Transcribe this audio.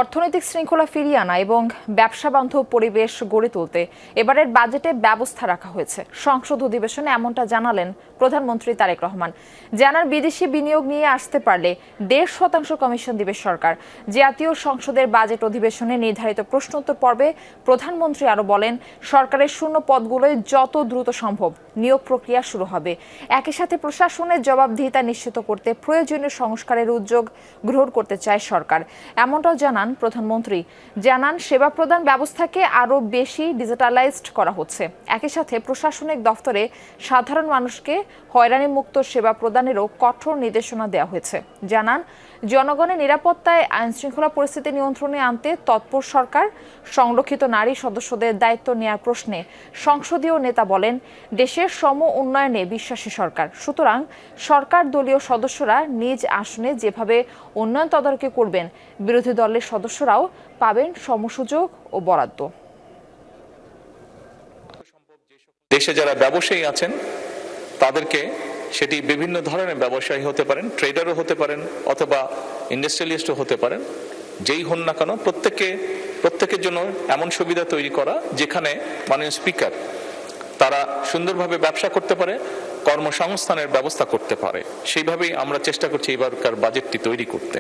অর্থনৈতিক শৃঙ্খলা ফিরিয়ে আনা এবং ব্যবসা বান্ধব পরিবেশ গড়ে তুলতে এবারের বাজেটে ব্যবস্থা রাখা হয়েছে। সংসদ অধিবেশনে এমনটা জানালেন প্রধানমন্ত্রী তারেক রহমান। জানান, বিদেশি বিনিয়োগ নিয়ে আসতে পারলে 1.5% কমিশন দিবে সরকার। জাতীয় সংসদের বাজেট অধিবেশনে নির্ধারিত প্রশ্নোত্তর পর্বে প্রধানমন্ত্রী আরও বলেন, সরকারের শূন্য পদগুলোয় যত দ্রুত সম্ভব নিয়োগ প্রক্রিয়া শুরু হবে। একই সাথে প্রশাসনের জবাবদিহিতা নিশ্চিত করতে প্রয়োজনীয় সংস্কারের উদ্যোগ গ্রহণ করতে চায় সরকার। এমনটাও জানান প্রধানমন্ত্রী। জানান, সেবা প্রদান ব্যবস্থাকে আরও বেশি ডিজিটালাইজড করা হচ্ছে। একই সাথে প্রশাসনিক দফতরে সাধারণ মানুষকে হয়রানিমুক্ত সেবা প্রদানেরও কঠোর নির্দেশনা দেওয়া হয়েছে। জানান, জনগণের নিরাপত্তায় আইনশৃঙ্খলা পরিস্থিতি নিয়ন্ত্রণে আনতে তৎপর সরকার। সংরক্ষিত নারী সদস্যদের দায়িত্ব নেওয়ার প্রশ্নে সংসদীয় নেতা বলেন, দেশের সম উন্নয়নে বিশ্বাসী সরকার। সুতরাং সরকার দলীয় সদস্যরা নিজ আসনে যেভাবে উন্নয়ন তদারকি করবেন, বিরোধী দলের সদস্যরাও পাবেন সমসুযোগ ও বরাদ্দ। দেশে যারা ব্যবসায়ী আছেন তাদেরকে, সেটি বিভিন্ন ধরনের ব্যবসায়ী হতে পারেন, ট্রেডারও হতে পারেন, অথবা ইন্ডাস্ট্রিয়ালিস্টও হতে পারেন, যেই হন না কেন প্রত্যেকের জন্য এমন সুবিধা তৈরি করা যেখানে মাননীয় স্পিকার তারা সুন্দরভাবে ব্যবসা করতে পারে, কর্মসংস্থানের ব্যবস্থা করতে পারে। সেইভাবেই আমরা চেষ্টা করছি এবারকার বাজেটটি তৈরি করতে।